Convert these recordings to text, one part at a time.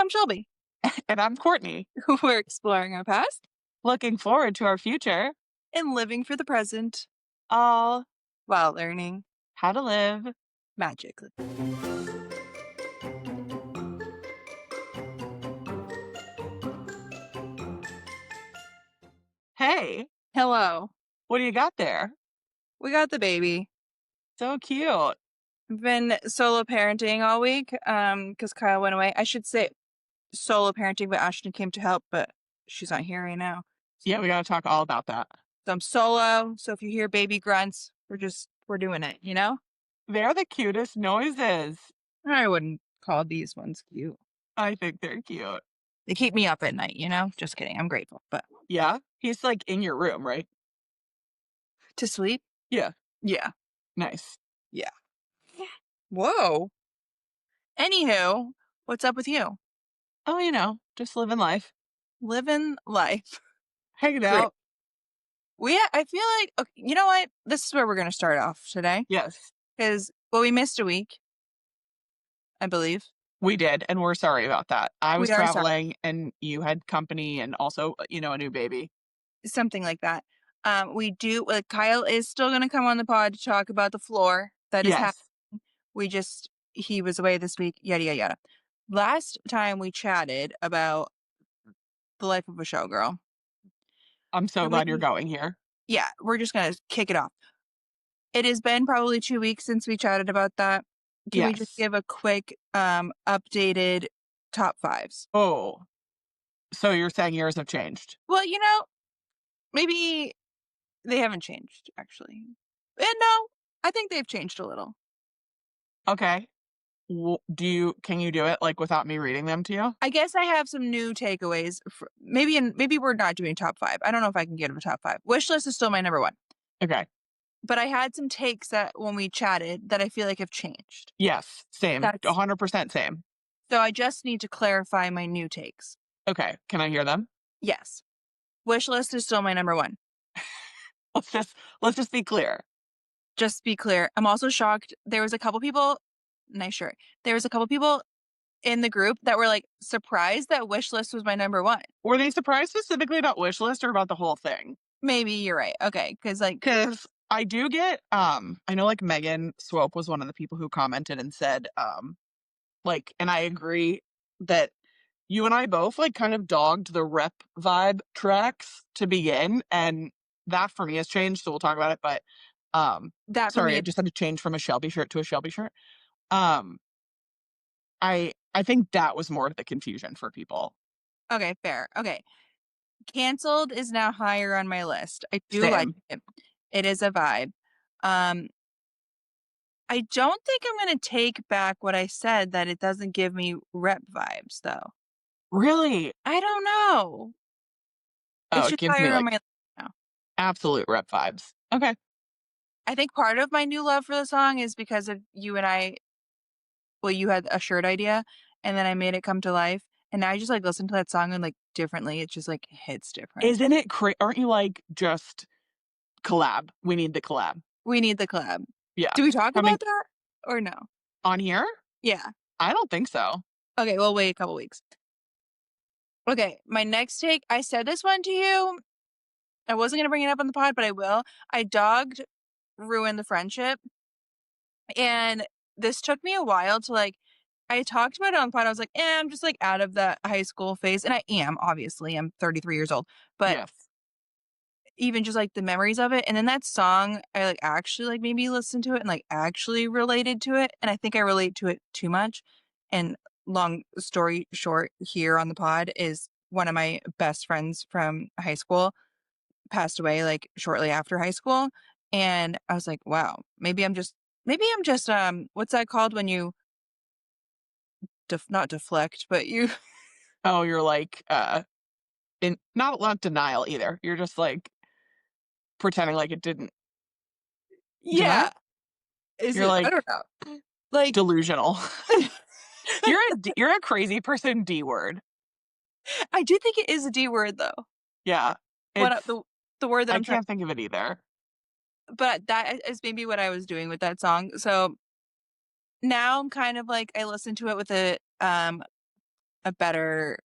I'm Shelby. And I'm Courtney. We're exploring our past Looking forward to our future. and living for the present All while learning how to live. magically. Hey, Hello. what do you got there? We got the baby. So cute. I've been solo parenting all week because Kyle went away. I should say solo parenting, but Ashton came to help, but she's not here right now. Yeah, we got to talk all about that. So I'm solo. So if you hear baby grunts, we're doing it, They're the cutest noises. I wouldn't call these ones cute. I think they're cute. They keep me up at night, Just kidding. I'm grateful. But Yeah, he's like in your room, right? to sleep? Yeah, Yeah. nice. Yeah. Whoa. Anywho, what's up with you? Oh, just living life, Living life. hanging Great. out. I feel like, okay, you know what? This is where we're going to start off today. Yes, Because, we missed a week, I believe. we did, and we're sorry about that. I We was are sorry. traveling, and you had company, and also, a new baby. Something like that. Kyle is still going to come on the pod to talk about the floor that is happening. Yes, He was away this week, yada, yada, yada. Last time we chatted about the life of a showgirl. I'm so Can glad you're we, going here. yeah, we're just going to kick it off. It has been probably 2 weeks since we chatted about that. Can we just Yes. give a quick, updated top fives? Oh, so you're saying yours have changed? Well, maybe they haven't changed, actually. And no, I think they've changed a little. Okay. Can you do it, like, without me reading them to you? I guess I have some new takeaways. Maybe we're not doing top five. I don't know if I can give a top five. Wishlist is still my number one. Okay. But I had some takes that when we chatted that I feel like have changed. Yes, same. That's 100% same. so I just need to clarify my new takes. Okay, can I hear them? Yes. Wishlist is still my number one. Let's just be clear. Just be clear. I'm also shocked. There was a couple people, nice shirt. There was a couple people in the group that were like surprised that Wishlist was my number one. Were they surprised specifically about Wishlist or about the whole thing? Maybe you're right. Okay. Because I do get, I know, like, Megan Swope was one of the people who commented and said, and I agree that you and I both, like, kind of dogged the rep vibe tracks to begin, and that for me has changed, so we'll talk about it, but, that for sorry, me, I just had to change from a Shelby shirt to a Shelby shirt. Um, I think that was more of the confusion for people. okay, fair. Okay. Canceled is now higher on my list. I do like Same. it. It is a vibe. Um, I don't think I'm going to take back what I said that it doesn't give me rep vibes though. Really? I don't know. Oh, It's it just gives me, higher on like, my list now. absolute rep vibes. Okay. I think part of my new love for the song is because of you and I. Well, you had a shirt idea, and then I made it come to life, and now I just like listen to that song and like differently. It just like hits different. Isn't it aren't you like, just collab? We need the collab. We need the collab. Yeah. Do we talk Coming about that or no? on here? Yeah. I don't think so. Okay, we'll wait a couple weeks. Okay, my next take. I said this one to you. I wasn't gonna bring it up on the pod, but I will. I dogged ruin the friendship, and this took me a while to like. I talked about it on the pod. I was like, I'm just like out of that high school phase, and I am obviously. I'm 33 years old, but Yes. even just like the memories of it, and then that song, I like actually like maybe listened to it and like actually related to it, and I think I relate to it too much. And long story short, here on the pod is one of my best friends from high school passed away like shortly after high school, and I was like, wow, maybe I'm just what's that called when you not deflect, but you Oh, you're like, in not denial either. You're just, like, pretending like it didn't. Deny? yeah, is You're it? I like don't know. Like delusional. You're a crazy person D word. I do think it is a D word though. Yeah. What It's the word that I I'm trying, can't think of it either. but that is maybe what I was doing with that song. So now I'm kind of like I listen to it with a a better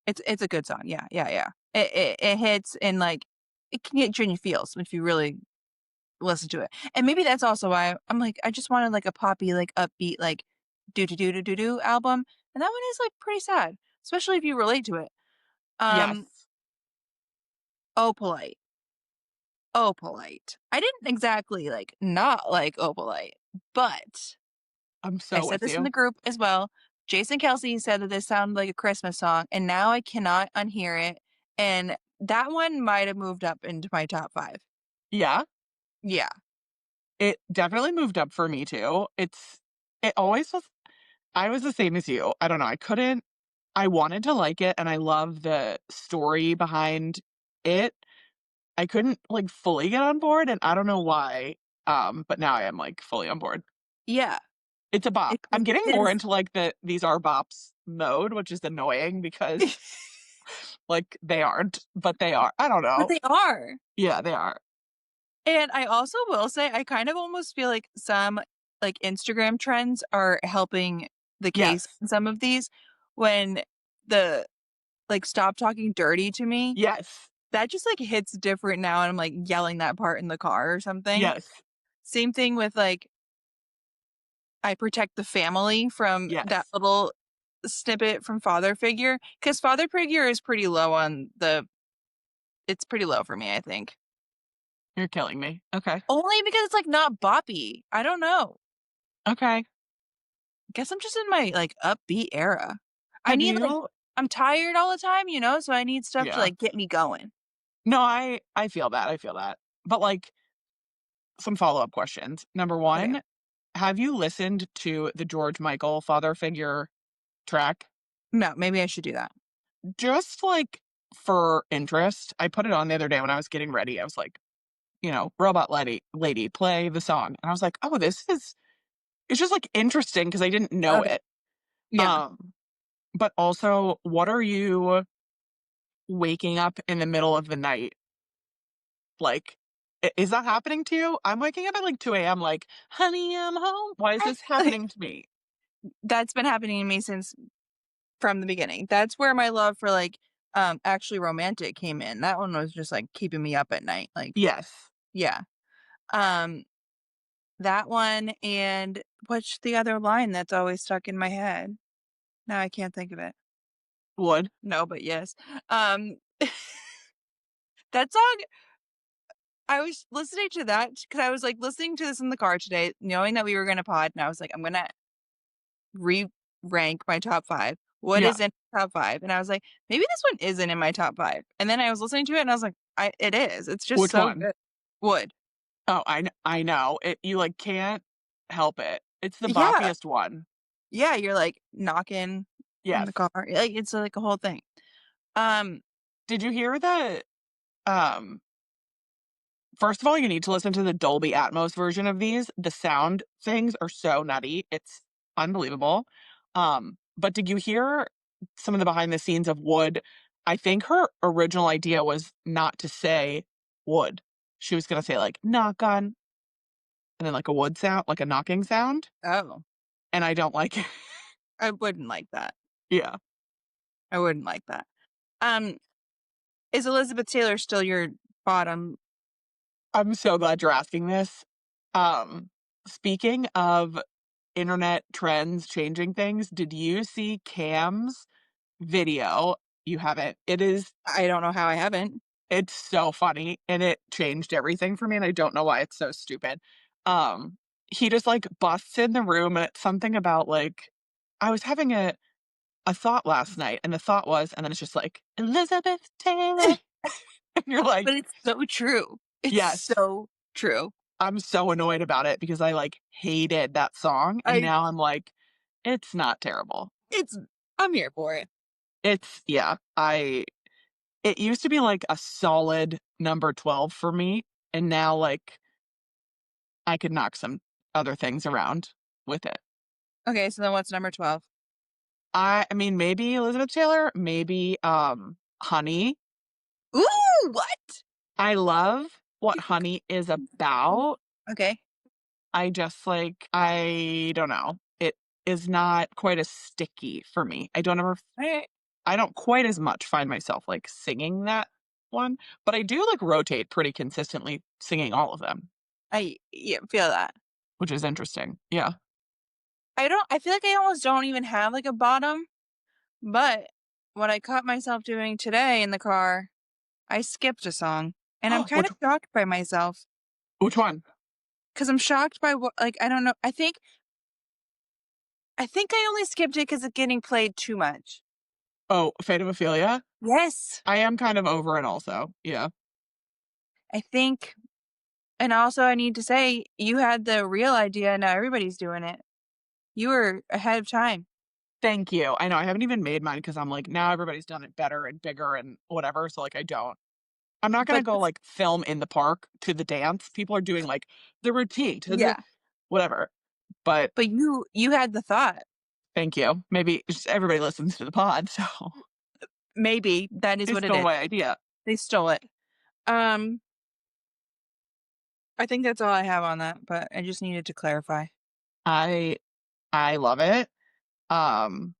it's a good song. Yeah, yeah, yeah. It hits and like it can get you in your feels if you really listen to it. And maybe that's also why I'm like, I just wanted like a poppy, like upbeat, like do album. And that one is like pretty sad, especially if you relate to it. Um, Yes. Oh Polite. Oh Polite. I didn't exactly like not like Oh Polite, but I'm I so said with this in the you. group as well. Jason Kelsey said that this sounded like a Christmas song, and now I cannot unhear it. And that one might have moved up into my top five. Yeah, Yeah. it definitely moved up for me too. It always was I was the same as you. I don't know, I wanted to like it, and I love the story behind it. I couldn't, like, fully get on board, and I don't know why, but now I am, like, fully on board. Yeah. It's a bop. Because I'm getting it more is. into, like, these are bops mode, which is annoying because, like, they aren't, but they are. I don't But know. they are. Yeah, they are. And I also will say I kind of almost feel like some, like, Instagram trends are helping the case Yes. in some of these when the, like, "Stop talking dirty to me," Yes. that just, like, hits different now, and I'm, like, yelling that part in the car or something. Yes. Same thing with, like, I protect the family from that Yes. little snippet from Father Figure, because Father Figure is pretty low on the it's pretty low for me, I think. You're killing me. Okay. Only because it's, like, not boppy. I don't know. Okay. Guess I'm just in my, like, upbeat era. I Have need, like you I'm tired all the time, so I need stuff to, Yeah. like, get me going. No, I feel that, I feel that. But, like, some follow-up questions. Number Okay. 1, have you listened to the George Michael Father Figure track? No, maybe I should do that. Just, like, for interest, I put it on the other day when I was getting ready. I was like, "Robot lady, play the song." And I was like, "Oh, this is" it's just, like, interesting because I didn't know Okay. it. Yeah. Um, but also, what are you waking up in the middle of the night, like, is that happening to you? I'm waking up at, like, 2 a.m. like, "Honey, I'm home." Why is this happening to me? That's been happening to me since from the beginning. That's where my love for, like, Actually Romantic came in. That one was just, like, keeping me up at night, like Yes. yeah. Um, that one and what's the other line that's always stuck in my head? Now I can't think of it. Would. No, but yes. Um, that song I was listening to that because I was, like, listening to this in the car today, knowing that we were gonna pod, and I was like, "I'm gonna re-rank my top 5. What Yeah. is in top 5?" And I was like, "Maybe this one isn't in my top 5." And then I was listening to it, and I was like, "I it is. It's just Which so one? good." Would. Oh, I know. You, like, can't help it. It's the Yeah. boppiest one. Yeah, you're, like, knocking in Yes. the car. Like, it's, like, a whole thing. Um, Did you hear um first of all, you need to listen to the Dolby Atmos version of these. The sound things are so nutty. It's unbelievable. But did you hear some of the behind the scenes of Wood? I think her original idea was not to say wood. She was gonna say, like, knock on, and then, like, a wood sound, like a knocking sound, oh, and I don't like it. I wouldn't like that. Yeah. I wouldn't like that. Um, is Elizabeth Taylor still your bottom? I'm so glad you're asking this. Speaking of internet trends changing things, did you see Cam's video? You haven't. I don't know how I haven't. It's so funny, and it changed everything for me, and I don't know why it's so stupid. Um, he just, like, busts in the room, and it's something about, like, I was having a thought last night, and the thought was, and then it's just like, "Elizabeth Taylor," and you're But like, it's so true. It's "Yes." so true. I'm so annoyed about it because I, like, hated that song, and I now I'm like, "It's not terrible." it's I'm here for it. It's yeah, I it used to be, like, a solid number 12 for me, and now, like, I could knock some other things around with it. Okay, so then what's number 12? I mean, maybe Elizabeth Taylor, maybe, Honey. Ooh, what? I love what Honey is about. Okay. I just, like I don't know. is not quite as sticky for me. I I don't quite as much find myself, like, singing that one, but I do, like, rotate pretty consistently singing all of them, I yeah, feel that. which is interesting. Yeah. I feel like I almost don't even have, like, a bottom, but what I caught myself doing today in the car, I skipped a song, and I'm kind Which of shocked by myself which one? because 'cause I'm shocked by what like, I don't know, I think I only skipped it 'cause it's getting played too much. Oh, Fate of Ophelia? Yes. I am kind of over it also. Yeah. I think and also I need to say, you had the real idea, now everybody's doing it. You were ahead of time. Thank you. I know I haven't even made mine because 'cause I'm like, now everybody's done it better and bigger and whatever, so, like, I don't. I'm not gonna But go, this like, film in the park to the dance. People are doing, like, the routine to the yeah, whatever, but but you had the thought. thank you. Maybe just everybody listens to the pod, so Maybe that is they what it stole is. my idea. They stole it. Um, I think that's all I have on that, but I just needed to clarify. I I love it. Um,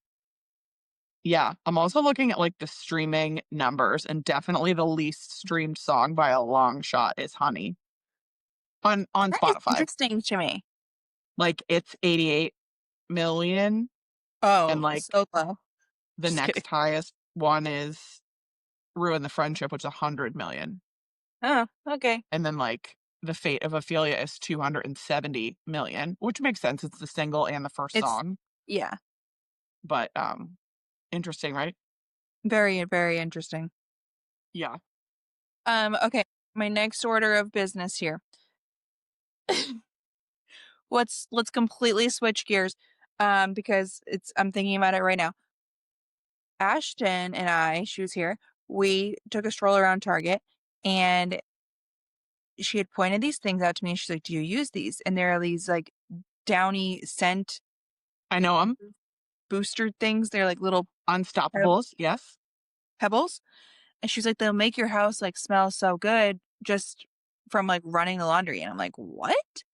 yeah, I'm also looking at, like, the streaming numbers, and definitely the least streamed song by a long shot is "Honey" on That is Spotify. interesting to me. Like, it's 88,000,000, and, Oh, like, so low. the Just kidding. next highest one is "Ruin the Friendship," which is 100,000,000, Oh, okay. and then, like, "The Fate of Ophelia" is 270,000,000, which makes sense, it's the single and the first It's song, yeah, but, interesting, right? very, very interesting. Yeah. Okay, my next order of business here. Let's completely switch gears, because I'm thinking about it right now. Ashton and I, she was here, we took a stroll around Target, and she had pointed these things out to me, and she's like, "Do you use these?" And there are these, like, downy scent I know 'em. booster things. They're like little Unstoppables, yes. pebbles, and she's like, "They'll make your house, like, smell so good just from, like, running the laundry," and I'm like, "What?"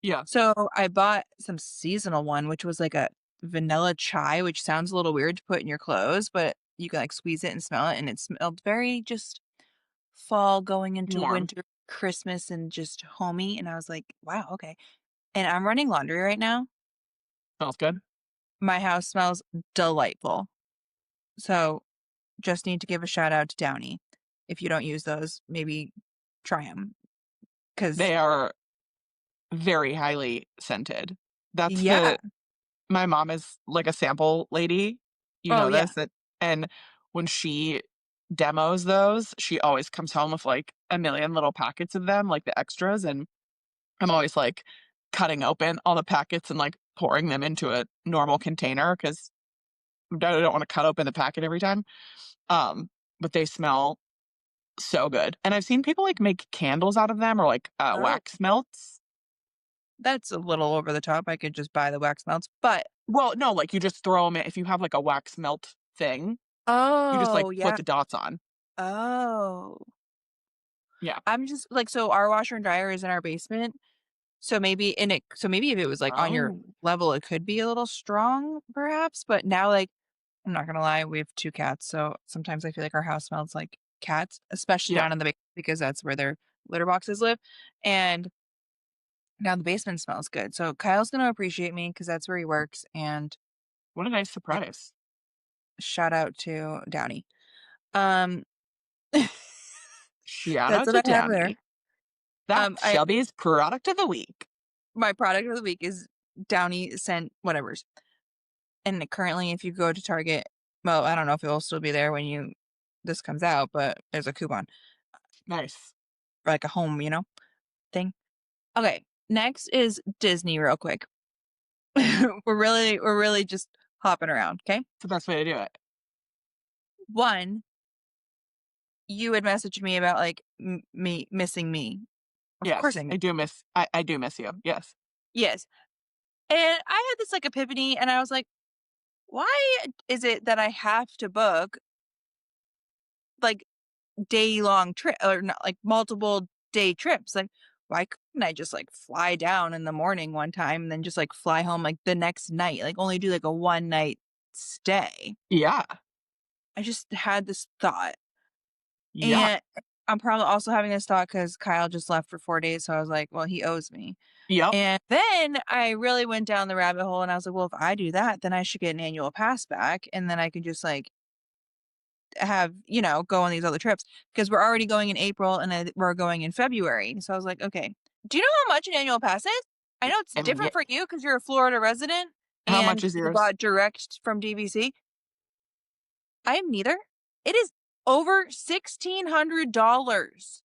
Yeah. So, I bought some seasonal one, which was like a vanilla chai, which sounds a little weird to put in your clothes, but you can, like, squeeze it and smell it, and it smelled very just fall going into Warm. winter, Christmas, and just homey, and I was like, "Wow, okay." And I'm running laundry right now. Smells good. My house smells delightful. So, just need to give a shout out to Downy. If you don't use those, maybe try them. Cause They are very highly scented. That's yeah. the My mom is, like, a sample lady, you Oh, know yeah. this, and when she demos those, she always comes home with, like, a million little packets of them, like, the extras, and I'm always, like, cutting open all the packets and, like, pouring them into a normal container 'cause I don't wanna cut open the packet every time, um, but they smell so good, and I've seen people, like, make candles out of them or, like, Oh, wax melts. that's a little over the top. I could just buy the wax melts, but Well, no, like, you just throw them in if you have, like, a wax melt thing, you just, like, oh, put yeah. the dots on. Oh. Yeah. I'm just like, so our washer and dryer is in our basement. So maybe if it was, like, on your Oh. level, it could be a little strong perhaps, but now, like, I'm not gonna lie, we have 2 cats, so sometimes I feel like our house smells like cats, especially Yeah. down in the basement because that's where their litter boxes live, and now the basement smells good, so Kyle's gonna appreciate me because that's where he works, and What a nice yeah, surprise. shout out to Downey. Um, Shout that's out what to I have there. Downey. That's I Shelby's product of the week. my product of the week is Downy scent whatevers, and currently, if you go to Target well, I don't know if it will still be there when this comes out, but there's a coupon Nice. for, like, a home, thing. Okay, next is Disney real quick. We're really just hopping around, okay? It's the best way to do it. 1, you had messaged me about, like, me missing me. Of course I Yes, miss I do miss you. Yes. yes, and I had this, like, epiphany, and I was like, "Why is it that I have to book, like, day-long trip or not like, multiple day trips? Like, why couldn't I just like fly down in the morning one time and then just like fly home like the next night, like only do like a one night stay? Yeah. I just had this thought. Yeah. And I'm probably also having this thought because Kyle just left for 4 days. So I was like, well, he owes me. Yep. And then I really went down the rabbit hole and I was like, well, if I do that, then I should get an annual pass back. And then I could just like have, go on these other trips because we're already going in April and then we're going in February. So I was like, okay, do you know how much an annual pass is? I know it's And different for you because you're a Florida resident how much and is you yours? got direct from DVC. I am neither. It is over $1,600.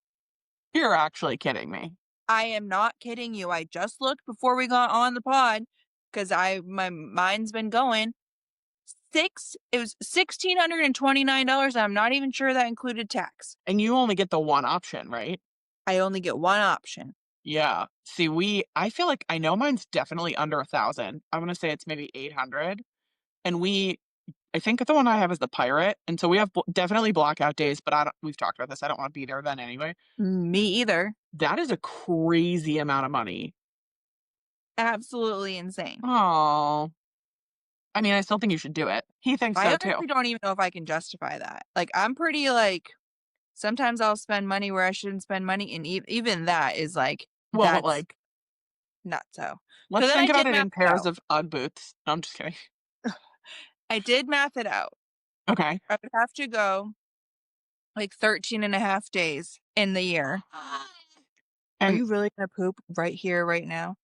You're actually kidding me. I am not kidding you. I just looked before we got on the pod because my mind's been going. It was $1,629. I'm not even sure that included tax. And you only get the one option, right? I only get one option. Yeah. See, I feel like I know mine's definitely under 1,000. I'm gonna say it's maybe 800. And I think the one I have is the pirate, and so we have definitely blackout days. But we've talked about this. I don't want to be there then anyway. Me either. That is a crazy amount of money. Absolutely insane. Oh, I mean, I still think you should do it. He thinks I so too. honestly don't even know if I can justify that. Like, I'm pretty like, sometimes I'll spend money where I shouldn't spend money. And even that is like, Well, but that's like, not so. So let's then I think about did it math in it pairs out. of UGG boots. No, I'm just kidding. I did math it out. Okay. I would have to go like 13 and a half days in the year. Are And you really gonna poop right here, right now?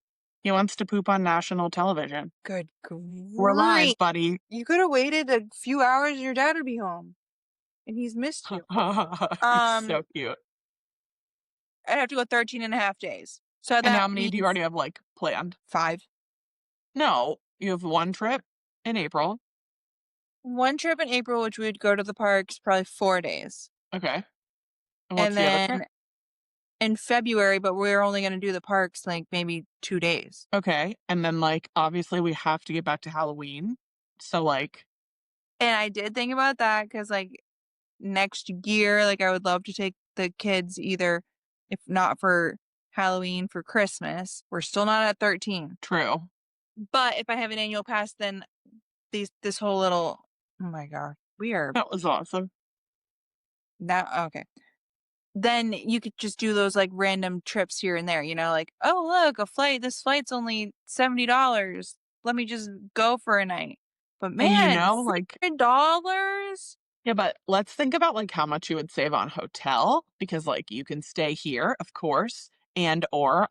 he wants to poop on national television. Good We're grief. live, buddy. You could have waited a few hours and your dad would be home. And he's missed you. He's Um, so cute. I'd have to go 13 and a half days. So And that how many do you means already have like planned? 5. No, you have one trip in April. One trip in April, which we'd go to the parks, probably 4 days. Okay. And what's And the other trip? then in February, but we're only gonna do the parks like maybe 2 days. Okay. And then like obviously we have to get back to Halloween. So like And I did think about that because like next year, like I would love to take the kids either, if not for Halloween, for Christmas. We're still not at 13. true. But if I have an annual pass, then this whole little, oh my god, we are That was awesome. now okay. Then you could just do those like random trips here and there, like, oh look, this flight's only $70. Let me just go for a night. But And man, like $600? yeah, but let's think about like how much you would save on hotel because like you can stay here, of course, and or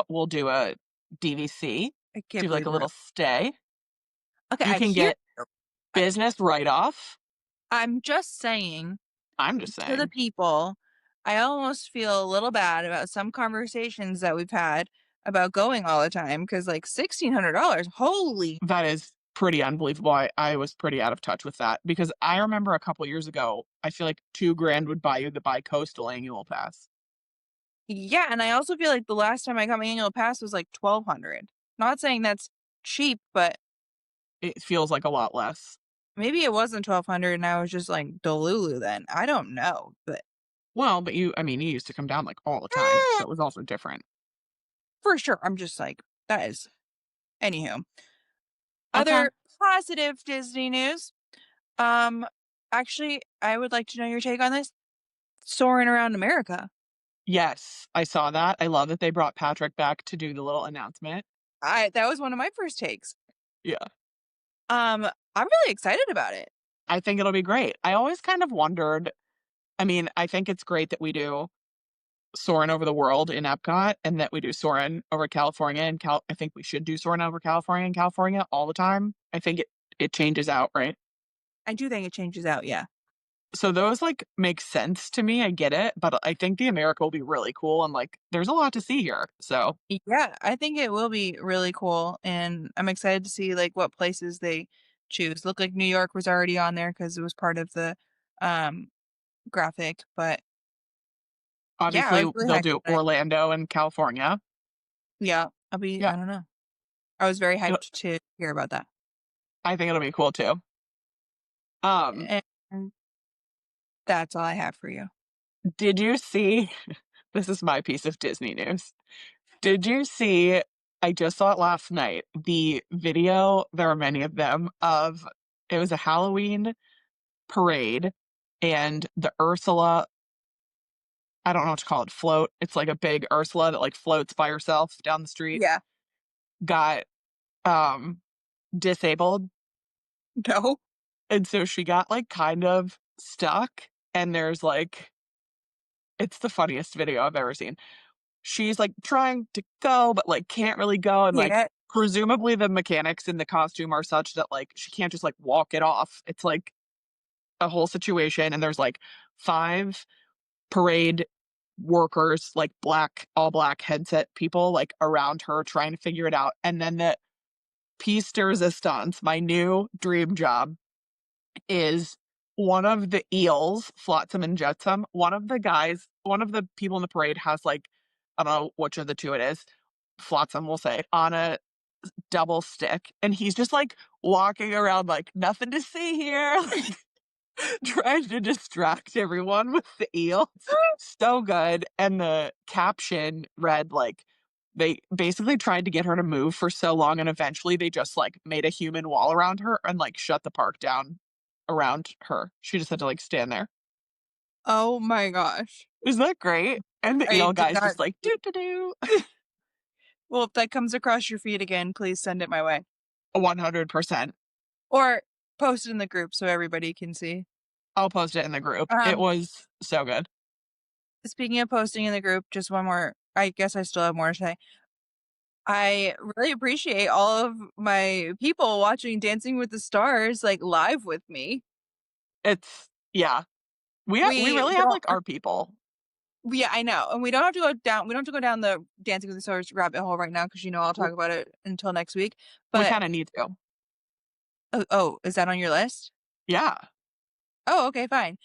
we'll do a DVC, I can't do like believe a we're little stay. okay, You I can hear get you. I business write off. I'm just saying I'm just to the saying. people, I almost feel a little bad about some conversations that we've had about going all the time because like $1,600, holy That is pretty unbelievable. I was pretty out of touch with that because I remember a couple years ago, I feel like 2 grand would buy you the bi-coastal annual pass. yeah, and I also feel like the last time I got my annual pass was like 1,200. Not saying that's cheap, but It feels like a lot less. maybe it wasn't 1,200 and I was just like Delulu then. I don't know, but Well, but I mean, you used to come down like all the time, so it was also different. for sure. I'm just like, that is anywho. Okay. Other positive Disney news. Um, Actually, I would like to know your take on this. Soaring around America. Yes, I saw that. I love that they brought Patrick back to do the little announcement. That was one of my first takes. Yeah. I'm really excited about it. I think it'll be great. I always kind of wondered. I mean, I think it's great that we do Soarin' over the world in Epcot and that we do Soarin' over California and I think we should do Soarin' over California and California all the time. I think it changes out, right? I do think it changes out, yeah. So those like make sense to me. I get it, but I think the America will be really cool and like there's a lot to see here. So Yeah, I think it will be really cool, and I'm excited to see like what places they choose. Looked like New York was already on there because it was part of the um graphic, but yeah, I obviously was really they'll hyped do about it. Orlando and California. Yeah, Yeah. I don't know. I was very It'll- hyped to hear about that. I think it'll be cool too. Um, And that's all I have for you. did you see this is my piece of Disney news. Did you see I just saw it last night, the video, there are many of them, of it was a Halloween parade, and the Ursula, I don't know what to call it, float, it's like a big Ursula that, like, floats by herself down the street, Yeah. got, um, disabled, No. and so she got, like, kind of stuck, and there's, like it's the funniest video I've ever seen. She's, like, trying to go, but, like, can't really go, and, like, Yeah. presumably the mechanics in the costume are such that, like, she can't just, like, walk it off. It's, like, a whole situation, and there's, like, 5 parade workers, like, all black headset people, like, around her trying to figure it out, and then the piece de resistance, my new dream job, is one of the eels, Flotsam and Jetsam, one of the people in the parade has, like, I don't know which of the 2 it is, Flotsam, we'll say, on a double stick, and he's just, like, walking around like, "Nothing to see here," like, trying to distract everyone with the eels. So good, and the caption read, like, they basically tried to get her to move for so long, and eventually they just, like, made a human wall around her and, like, shut the park down around her. She just had to, like, stand there. Oh my gosh. Isn't that great? And the I eel did guy's not just like, see. "Doo doo doo." Well, if that comes across your feed again, please send it my way. 100%. Or post it in the group so everybody can see. I'll post it in the group. It Um, was so good. Speaking of posting in the group, just one more, I guess I still have more to say. I really appreciate all of my people watching Dancing with the Stars, like, live with me. It's yeah. We We really have, don't like, our people. Yeah, I know, and we don't have to go down the Dancing with the Stars rabbit hole right now because I'll W talk about it until next week, we but kinda need to. is that on your list? Yeah. Oh, okay, fine.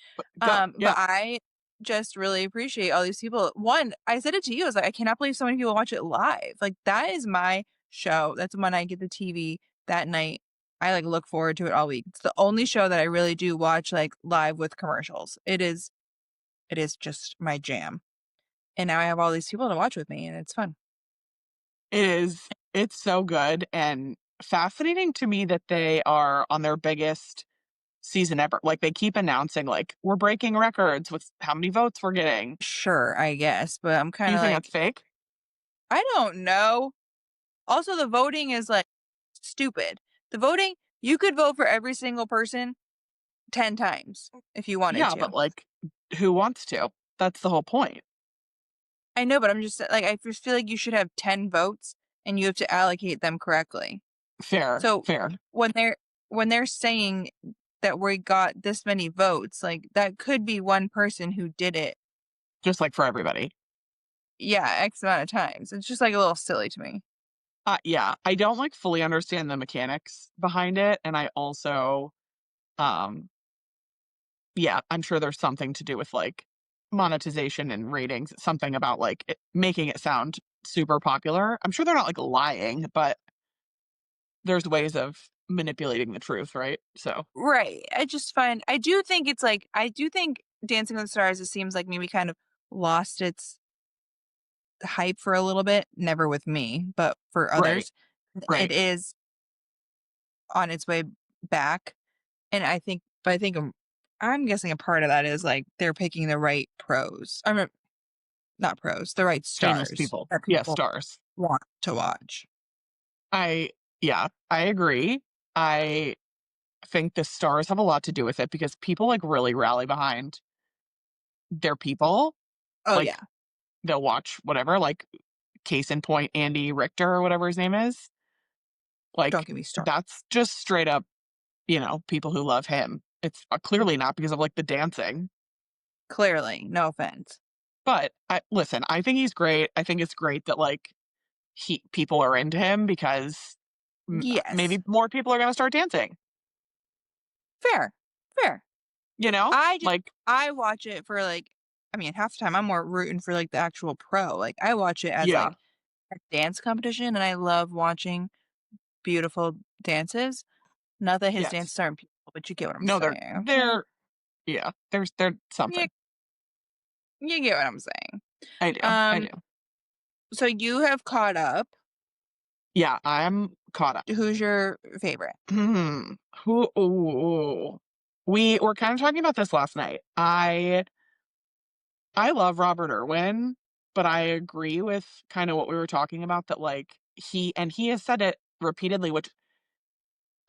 Go. But Yeah. I just really appreciate all these people. One, I said it to you, I was like, "I cannot believe so many people watch it live." Like, that is my show. That's when I get the TV that night. I, like, look forward to it all week. It's the only show that I really do watch, like, live with commercials. It is just my jam. And now I have all these people to watch with me, and it's fun. It is. It's so good and fascinating to me that they are on their biggest season ever. Like, they keep announcing, like, "We're breaking records with how many votes we're getting." Sure, I guess, but I'm Do you kinda think that's like, fake? I don't know. Also, the voting is, like, stupid. The voting, you could vote for every single person 10 times if you wanted Yeah, but, to. like, who wants to? That's the whole point. I know, but I'm just like, I just feel like you should have 10 votes and you have to allocate them correctly. Fair, So fair. when they're saying that we got this many votes, like, that could be one person who did it, Just, like, for everybody. yeah, X amount of times. It's just, like, a little silly to me. Yeah, I don't, like, fully understand the mechanics behind it, and I also, um yeah, I'm sure there's something to do with, like, monetization and ratings, something about, like, making it sound super popular. I'm sure they're not, like, lying, but there's ways of manipulating the truth, right? So, Right. I do think Dancing with the Stars, it seems like maybe kind of lost its hype for a little bit, never with me, but for right, others. It right. is on its way back, and I'm guessing a part of that is, like, they're picking the right pros. I mean, not pros, the right Famous stars people. that Yeah, people stars. want to watch. I yeah, I agree. I think the stars have a lot to do with it because people, like, really rally behind their people. Oh, Like, yeah. they'll watch whatever, like, case in point, Andy Richter or whatever his name is. Don't Like, get me started. that's just straight up, people who love him. It's, clearly not because of, like, the dancing. Clearly, no offense. But I listen, I think he's great. I think it's great that, like, he people are into him because Yes. maybe more people are gonna start dancing, Fair. Fair. you know? I just Like, I watch it for, like, I mean, half the time I'm more rooting for, like, the actual pro. Like, I watch it as, yeah, like, a dance competition, and I love watching beautiful dances. Not that his yes. dances aren't beautiful, but you get what I'm No, saying, okay? they're yeah, there's You something. you get what I'm saying. I do, I Um, do. So you have caught up. Yeah, I'm caught up. Who's your favorite? Hmm. Who ooh. We were kind of talking about this last night. I love Robert Irwin, but I agree with kind of what we were talking about that like he has said it repeatedly, which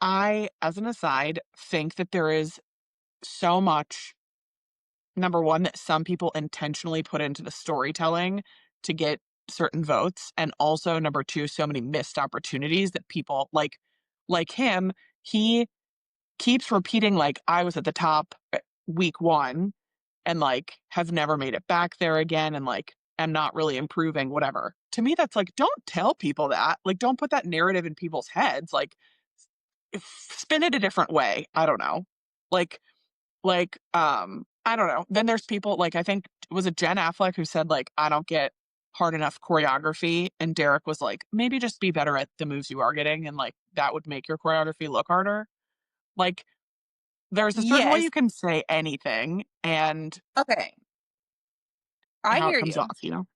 I, as an aside, think that there is so much number 1 that some people intentionally put into the storytelling to get certain votes, and also number 2, so many missed opportunities that people like him, he keeps repeating like, "I was at the top week 1 and, like, have never made it back there again and, like, am not really improving," whatever. To me, that's like, don't tell people that. Like, don't put that narrative in people's heads. Like, spin it a different way. I don't know. Like I don't know. Then there's people like I think was it Jen Affleck who said like, "I don't get hard enough choreography," and Derek was like, "Maybe just be better at the moves you are getting, and like that would make your choreography look harder." Like, there's a certain way you Yes. can say anything and Okay. I how it hear comes you. off, you know?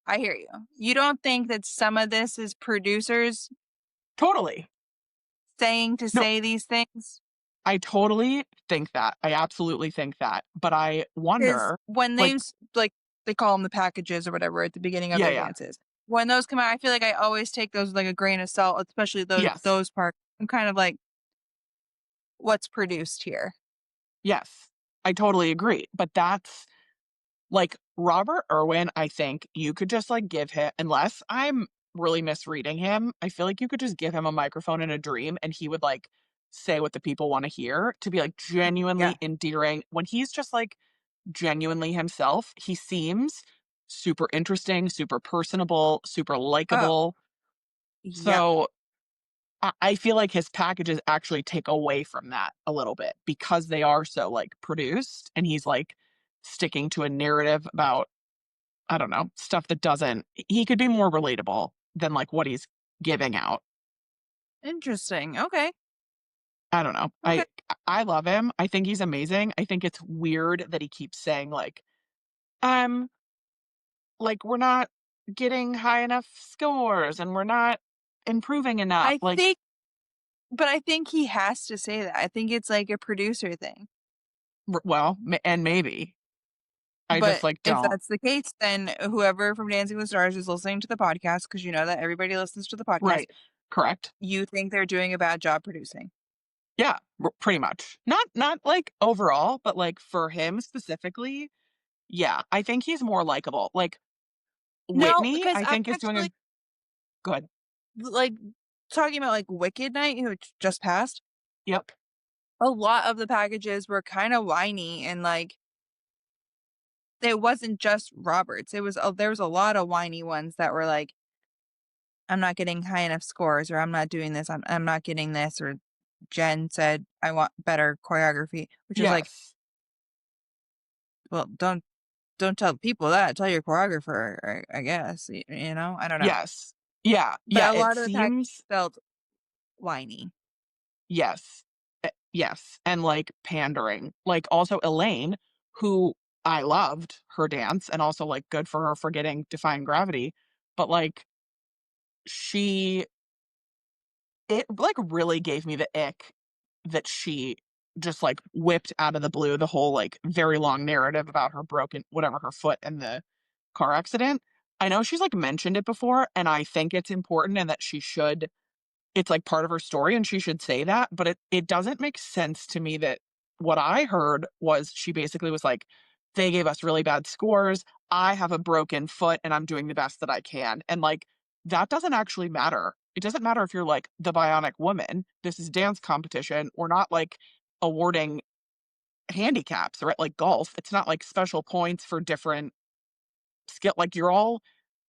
I hear you. You don't think that some of this is producers Totally. saying to No, say these things? I totally think that. I absolutely think that. But I Because wonder, when like, like, they call them the packages or whatever at the beginning of yeah, their yeah. dances. When those come out, I feel like I always take those with, like, a grain of salt, especially Yes. those parts. I'm kind of like, "What's produced here?" Yes. I totally agree. But that's like, Robert Irwin, I think you could just, like, give him unless I'm really misreading him, I feel like you could just give him a microphone in a dream, and he would, like, say what the people wanna hear to be, like, Yeah. genuinely endearing. When he's just, like, genuinely himself, he seems super interesting, super personable, super Oh, likable. yep. So, I feel like his packages actually take away from that a little bit because they are so, like, produced, and he's, like, sticking to a narrative about I don't know, stuff that doesn't he could be more relatable than, like, what he's giving out. Interesting. Okay. I don't know. Okay. I love him. I think he's amazing. I think it's weird that he keeps saying, um, we're not getting high enough scores and we're not improving enough." I think but I think he has to say that. I think it's like a producer thing. Well, and maybe. I just, But like, if don't. that's the case, then whoever from Dancing with the Stars is listening to the podcast, because you know that everybody listens to the podcast, Right. Correct. you think they're doing a bad job producing. Yeah, pretty much. Not, like, overall, but, like, for him specifically, yeah, I think he's more likable. Like, No, Whitney, because I I think is doing a actually good. like talking about like Wicked Night, which just passed. Yep. A lot of the packages were kind of whiny and like it wasn't just Roberts. There was a lot of whiny ones that were like, I'm not getting high enough scores, or I'm not doing this. I'm not getting this, or Jen said I want better choreography, which is like, Yes. well, don't tell people that. Tell your choreographer, I guess. You know, I don't know. Yes. Yeah. But Yeah, a it lot of the packages seems felt whiny. yes. Yes, and, like, pandering. Like, also Elaine, who I loved her dance and also, like, good for her for getting Defying Gravity, but, like, she it, like, really gave me the ick that she just, like, whipped out of the blue the whole, like, very long narrative about her broken whatever, her foot in the car accident. I know she's, like, mentioned it before, and I think it's important and that she should it's, like, part of her story and she should say that, but it doesn't make sense to me that what I heard was she basically was like, "They gave us really bad scores. I have a broken foot and I'm doing the best that I can." And, like, that doesn't actually matter. It doesn't matter if you're, like, the bionic woman. This is dance competition. We're not, like, awarding handicaps or at, like, golf. It's not, like, special points for different skill like, you're all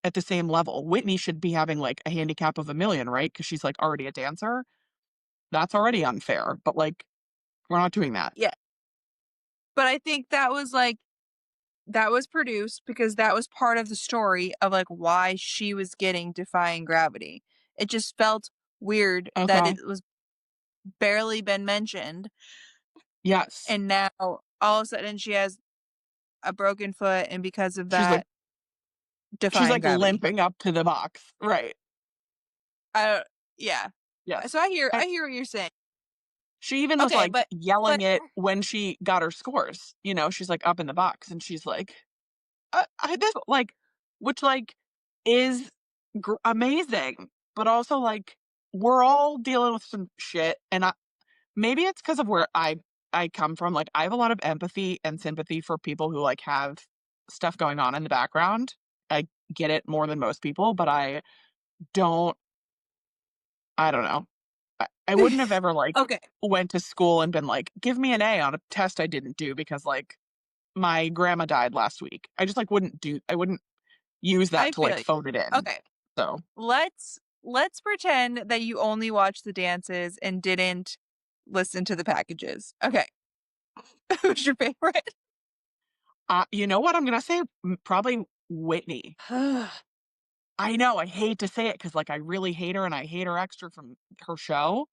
at the same level. Whitney should be having, like, a handicap of 1,000,000, right? Because she's, like, already a dancer. That's already unfair, but, like, we're not doing that. Yeah. But I think that was produced because that was part of the story of like why she was getting Defying Gravity. It just felt weird that Okay. it was barely been mentioned, Yes. and now all of a sudden she has a broken foot, and because of She's, like, that She's, defying like, gravity. limping up to the box. Right. I don't yeah. Yes. So And I hear what you're saying. she even was, Okay, like, but yelling it when she got her scores, she's, like, up in the box, and she's like, I this" like, which, like, is amazing, but also, like, we're all dealing with some shit, and maybe it's because of where I come from, like, I have a lot of empathy and sympathy for people who, like, have stuff going on in the background. I get it more than most people, but don't I don't know. I wouldn't have ever, like, okay, went to school and been like, "Give me an A on a test I didn't do because, like, my grandma died last week." I just, like, I wouldn't use that I to, feel like, you. phone it in. Okay, So, let's pretend that you only watched the dances and didn't listen to the packages. Okay. Who's your favorite? you know what I'm gonna say? Probably Whitney. I know, I hate to say it because like, I really hate her and I hate her extra from her show.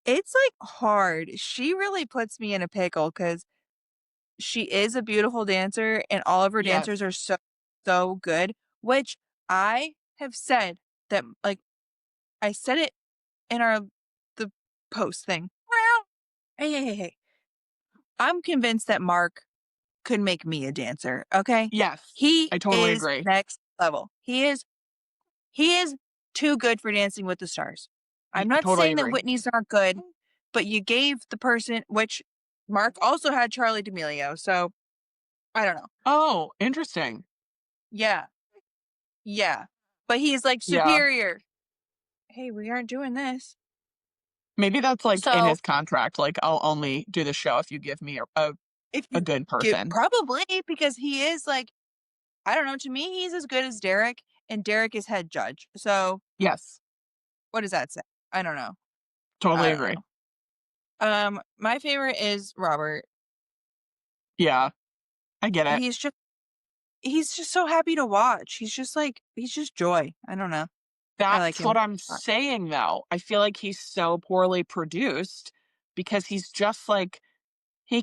It's, like, hard. She really puts me in a pickle because she is a beautiful dancer, and all of her dancers Yes. are so, so good, which I have said that, like I said it in the post thing. Hey, hey, hey, hey. I'm convinced that Mark could make me a dancer, okay? Yes. He I totally is agree. next level. He is too good for Dancing with the Stars. I'm not Totally saying that agree. Whitney's not good, but you gave the person which Mark also had Charlie D'Amelio, so I don't know. Oh, interesting. Yeah, yeah. But he's, like, Yeah. superior. "Hey, we aren't doing this." Maybe that's, like, in So, his contract, like, "I'll only do the show if you give me if a you good get person." probably because he is, like I don't know, to me, he's as good as Derek, and Derek is head judge. So, Yes. what does that say? I don't know. I Totally don't agree. know. My favorite is Robert. Yeah. I get it. He's just he's just so happy to watch. He's just joy. I don't know. I like That's what him I'm a lot. saying, though. I feel like he's so poorly produced because he's just, like he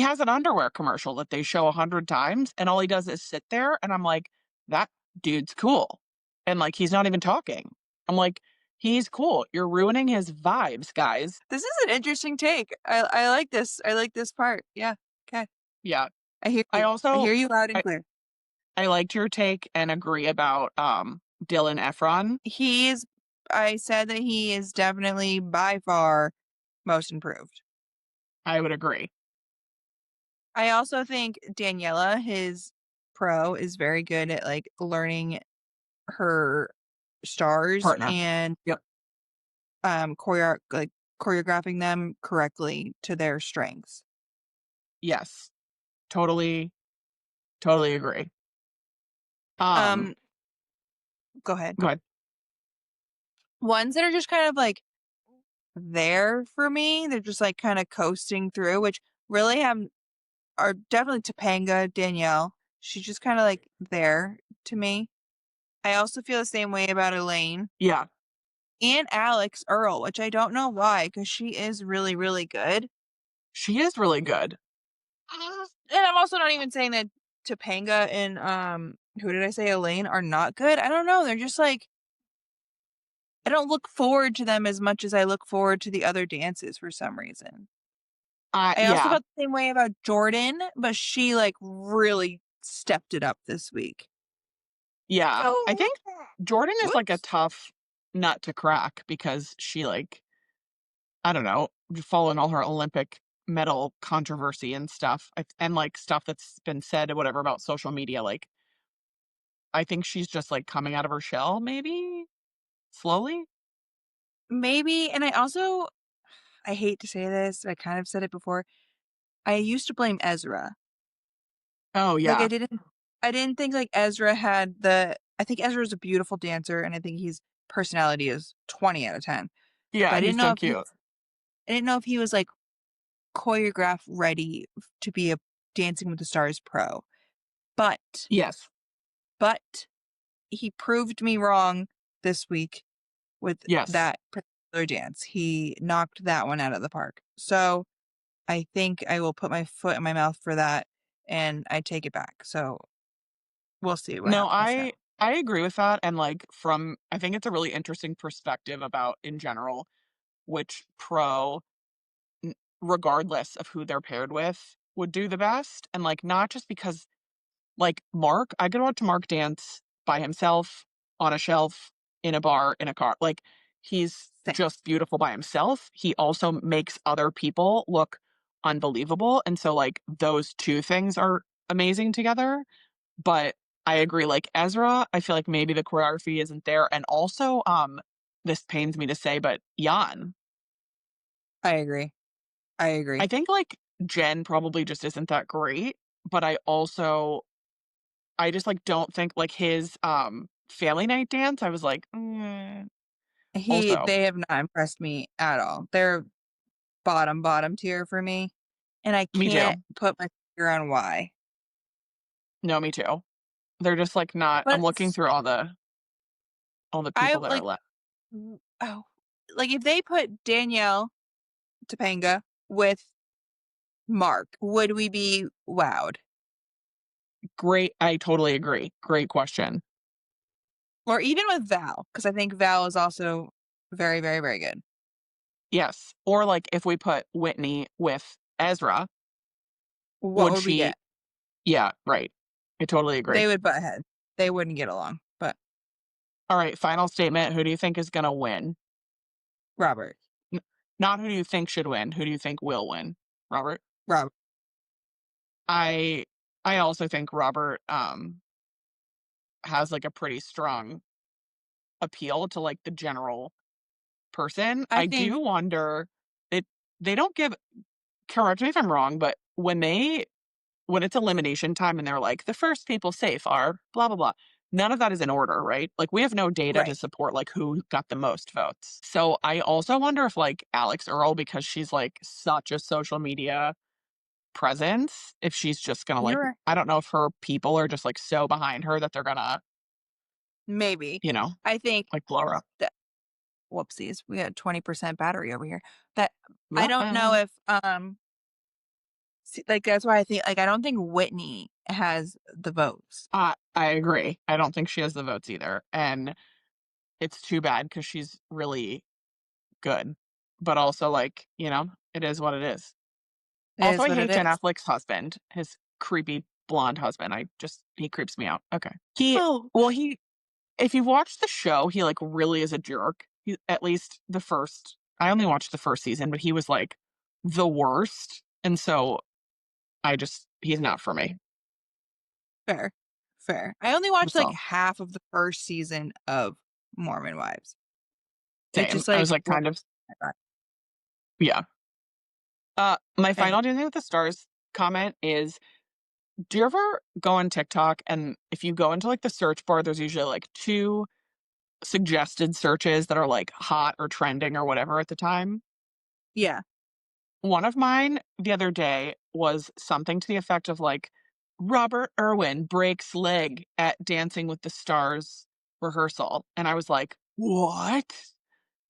has an underwear commercial that they show 100 times, and all he does is sit there, and I'm like, "That dude's cool." And, like, he's not even talking. I'm like, "He's cool. You're ruining his vibes, guys." This is an interesting take. I like this. I like this part. Yeah. Okay. Yeah. I hear I you. I also hear you loud and I clear. I liked your take and agree about, Dylan Efron. He's I said that he is definitely by far most improved. I would agree. I also think Daniela, his pro, is very good at like learning her stars Partner. and Yep. choreographing them correctly to their strengths. Yes. Totally, totally agree. Um, Um, go ahead. go ahead. Ones that are just kind of like there for me, they're just like kind of coasting through, which really have are definitely Topanga Danielle. She's just kind of like there to me. I also feel the same way about Elaine Yeah. and Alex Earl, which I don't know why, because she is really, really good. She is really good. And I'm also not even saying that Topanga and who did I say Elaine are not good. I don't know. They're just like I don't look forward to them as much as I look forward to the other dances for some reason. I also Yeah. felt the same way about Jordan, but she like really stepped it up this week. Yeah. I So think Jordan is, like, a whoops. tough nut to crack because she, like, I don't know, following all her Olympic medal controversy and stuff, and, like, stuff that's been said or whatever about social media, like, I think she's just, like, coming out of her shell maybe? Slowly? Maybe, and I hate to say this, I kind of said it before. I used to blame Ezra. Oh, Like yeah. I didn't think like Ezra had the I think Ezra's a beautiful dancer and I think his personality is 20 out of 10. But Yeah, he's so cute. I didn't know if he was like choreograph ready to be a Dancing with the Stars pro. But Yes. but he proved me wrong this week with Yes. that particular dance. He knocked that one out of the park. So I think I will put my foot in my mouth for that and I take it back. So we'll see what No, happens though. I agree with that, and, like, from I think it's a really interesting perspective about, in general, which pro, n regardless of who they're paired with, would do the best, and, like, not just because like, Mark, I could watch Mark dance by himself, on a shelf, in a bar, in a car, like, he's Same. just beautiful by himself. He also makes other people look unbelievable, and so, like, those 2 things are amazing together, but I agree, like, Ezra, I feel like maybe the choreography isn't there, and also, this pains me to say, but Jan. I agree. I I agree. think, like, Jen probably just isn't that great, but I just, like, don't think like, his, family night dance, I was like, also They have not impressed me at all. They're bottom tier for me, and I me too. can't put my finger on why. No, me too. They're just, like, not I'm But looking through all the I people that are like left. oh, like if they put Danielle Topanga with Mark, would we be wowed? Great, I totally agree. Great question. Or even with Val, because I think Val is also very good. Yes, or, like, if we put Whitney with Ezra, What would would we she get? yeah, right. I totally agree. They would butt heads. They wouldn't get along, but Alright, final statement, who do you think is gonna win? Robert. N Not who do you think should win, who do you think will win? Robert? Robert. I I also think Robert, has, like, a pretty strong appeal to, like, the general person. I I think do wonder it they don't give correct me if I'm wrong, but when it's elimination time and they're like, "The first people safe are blah, blah, blah," none of that is in order, right? Like, we have no data to right. support, like, who got the most votes. So, I also wonder if, like, Alex Earl, because she's, like, such a social media presence, if she's just gonna, like You're I don't know if her people are just, like, so behind her that they're gonna, maybe. you know, I think like, blow her up. that whoopsies, we had 20% battery over here. That I don't know Uh-oh. if like that's why I think like I don't think Whitney has the votes. I agree. I don't think she has the votes either, and it's too bad because she's really good, but also, like, it is what it is. It Also, is I what it hate Ben is. Affleck's husband, his creepy blonde husband, he creeps me out. Okay. Oh, He if you watch the show, he, like, really is a jerk. He at least the first I only watched the 1st season, but he was, like, the worst, and so he's not for me. fair. Fair. I only watched That's like all. half of the first season of Mormon Wives. It Same. just I was, like like, kind of yeah. My and final Dancing with the Stars comment is, do you ever go on TikTok and if you go into, like, the search bar, there's usually, like, 2 suggested searches that are, like, hot or trending or whatever at the time? yeah, One of mine the other day was something to the effect of, like, "Robert Irwin breaks leg at Dancing with the Stars rehearsal," and I was like, "What?"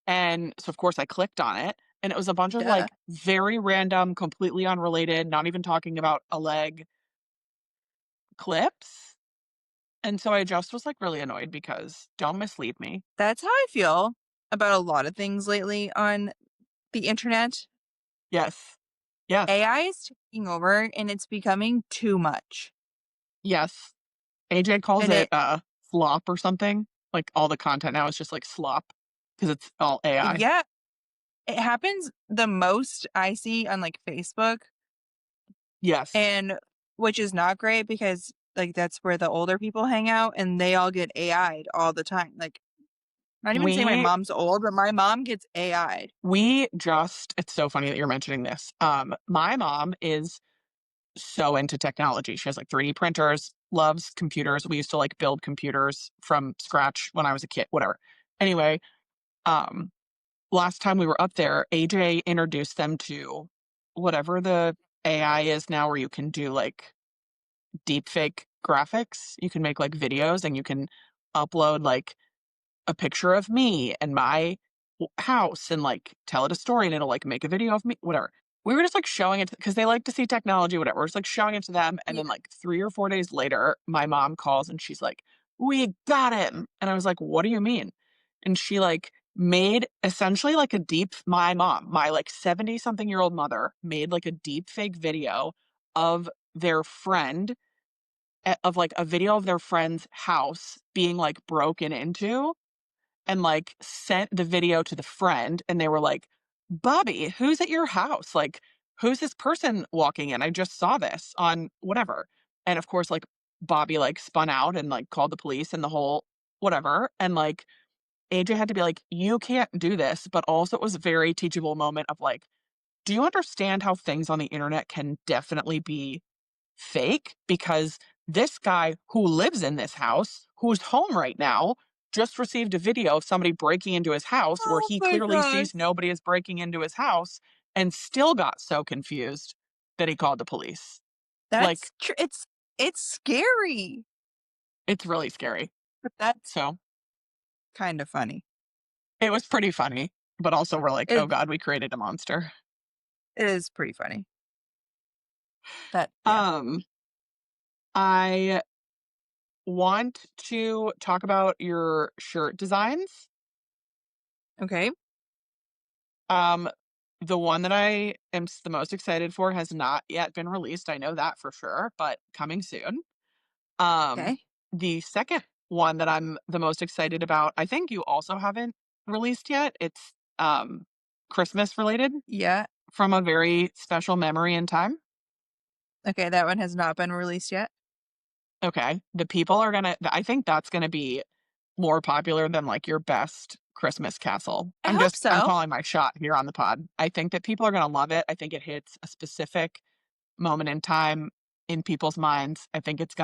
And so, of course, I clicked on it, and it was a bunch of, duh. like, very random, completely unrelated, not even talking about a leg clips, and so I just was, like, really annoyed because don't mislead me. That's how I feel about a lot of things lately on the internet. Yes. Yes. AI is taking over and it's becoming too much. Yes. AJ calls And it, it flop or something, like, all the content now is just, like, slop because it's all AI. yeah, it happens the most I see on like Facebook Yes. and which is not great because like that's where the older people hang out and they all get AI'd all the time. Like not even saying my We mom's old, but my mom gets AI'd. we just it's so funny that you're mentioning this. My mom is so into technology. She has, like, 3D printers, loves computers. We used to, like, build computers from scratch when I was a kid, whatever. Anyway, um, last time we were up there, AJ introduced them to whatever the AI is now where you can do, like, deep fake graphics. You can make, like, videos and you can upload, like, a picture of me and my house and, like, tell it a story and it'll, like, make a video of me, whatever. we were just, like, showing it because they like to see technology, whatever. We're just, like, showing it to them, and Yeah. then, like, 3 or 4 days later, my mom calls and she's like, "We got him." And I was like, "What do you mean?" And she, like, made essentially, like, a deep my mom, my, like, 70-something-year-old mother made, like, a deep fake video of their friend of, like, a video of their friend's house being, like, broken into, and, like, sent the video to the friend, and they were like, "Bobby, who's at your house? Like, who's this person walking in? I just saw this on whatever." And, of course, like, Bobby, like, spun out and, like, called the police and the whole whatever, and, like, AJ had to be like, "You can't do this," but also it was a very teachable moment of, like, do you understand how things on the internet can definitely be fake? Because this guy who lives in this house, who's home right now, just received a video of somebody breaking into his house where Oh he my clearly gosh. sees nobody is breaking into his house and still got so confused that he called the police. Like, It's scary, it's really scary. but that's So kind of funny. it was pretty funny, but also we're like, oh It God, we created a monster. it is pretty funny. That yeah. Um, I want to talk about your shirt designs. Okay. Um, the one that I am the most excited for has not yet been released. I know that for sure, but coming soon. Um, Okay. the second one that I'm the most excited about, I think you also haven't released yet. It's Christmas related Yeah. from a very special memory in time. Okay, that one has not been released yet. Okay. The people are gonna I think that's gonna be more popular than like your best Christmas castle. I hope I'm so. calling my shot here on the pod. I think that people are gonna love it. I think it hits a specific moment in time in people's minds. I think it's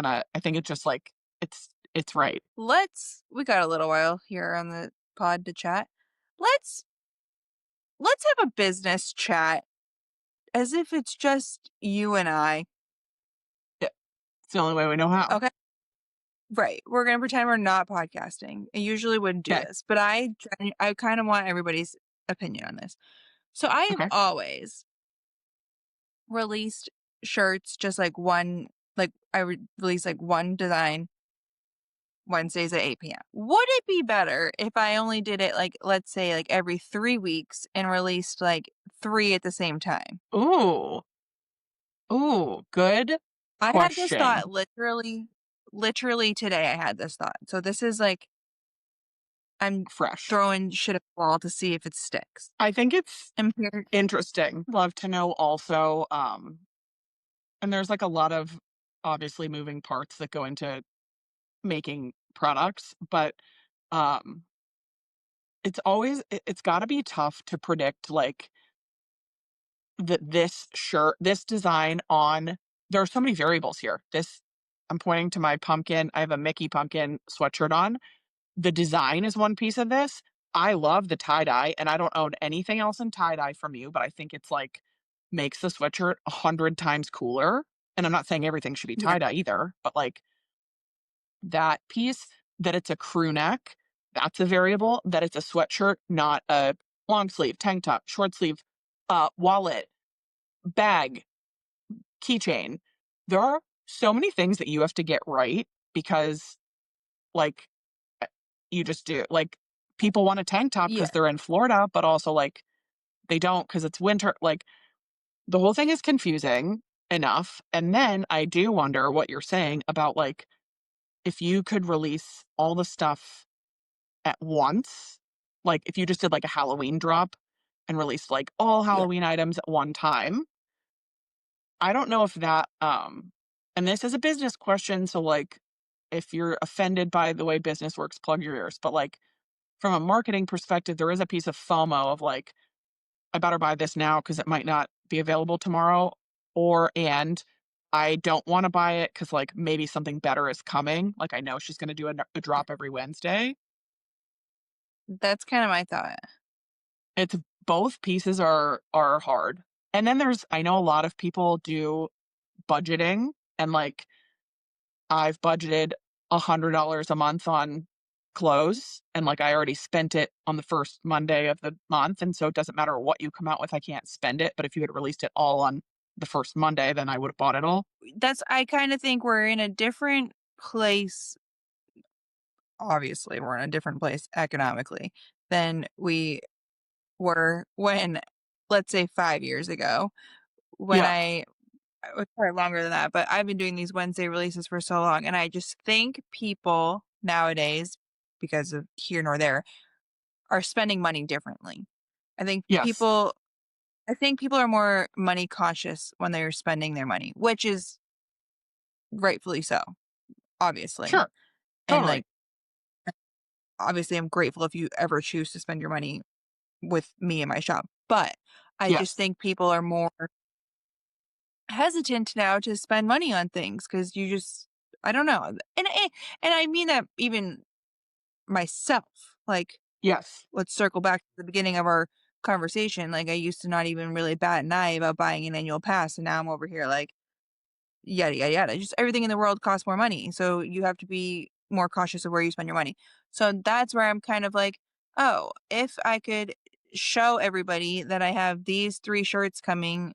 just like it's right. We got a little while here on the pod to chat. Let's let's have a business chat as if it's just you and I. Yeah, it's the only way we know how. Okay? Right. We're gonna pretend we're not podcasting. I usually wouldn't do Okay. this, but I kind of want everybody's opinion on this. So I have Okay. always released shirts just like one like I would release like one design Wednesdays at 8 p.m. Would it be better if I only did it like let's say like every 3 weeks and released like three at the same time? Ooh. Ooh, good I had this thought question. literally today I had this thought. So this is like I'm Fresh. throwing shit at the wall to see if it sticks. I think it's I'm here. interesting. Love to know also, and there's like a lot of obviously moving parts that go into making products, but um it's got to be tough to predict like that this design on there are so many variables here. This I'm pointing to my pumpkin. I have a Mickey pumpkin sweatshirt on. The design is one piece of this. I love the tie-dye and I don't own anything else in tie-dye from you, but I think it's like makes the sweatshirt 100 times cooler. And I'm not saying everything should be Yeah. tie-dye either, but like that piece, that it's a crew neck, that's a variable, that it's a sweatshirt, not a long sleeve, tank top, short sleeve, wallet, bag, keychain. There are so many things that you have to get right because, like, uh, you just do. Like, people want a tank top Yeah. because they're in Florida, but also, like, they don't because it's winter. Like, the whole thing is confusing enough. And then I do wonder what you're saying about, like, if you could release all the stuff at once, like, if you just did, like, a Halloween drop and released, like, all Yeah. Halloween items at one time, I don't know if that, and this is a business question, so, like, if you're offended by the way business works, plug your ears, but, like, from a marketing perspective, there is a piece of FOMO of, like, "I better buy this now because it might not be available tomorrow," and "I don't wanna buy it because like, maybe something better is coming." Like, I know she's gonna do a drop every Wednesday. That's kind of my thought. It's both pieces are hard. And then I know a lot of people do budgeting and, like, I've budgeted $100 a month on close and, like, I already spent it on the first Monday of the month, and so it doesn't matter what you come out with, I can't spend it, but if you had released it all on the first Monday, then I would've bought it all. That's I kind of think we're in a different place. Obviously, we're in a different place economically than we were when, let's say, 5 years ago, when Yeah. I was probably longer than that, but I've been doing these Wednesday releases for so long, and I just think people nowadays, because of here nor there, are spending money differently. I think Yes. people I think people are more money conscious when they're spending their money, which is rightfully so, obviously. Sure. And, Totally. like, obviously, I'm grateful if you ever choose to spend your money with me in my shop, but I just Yes. think people are more hesitant now to spend money on things because you just I don't know, and I mean that even myself, like, Yes. let's circle back to the beginning of our conversation, like, I used to not even really bat an eye about buying an annual pass, and now I'm over here like, yada, yada, yada, just everything in the world costs more money, so you have to be more cautious of where you spend your money. So that's where I'm kind of like, "Oh, if I could show everybody that I have these 3 shirts coming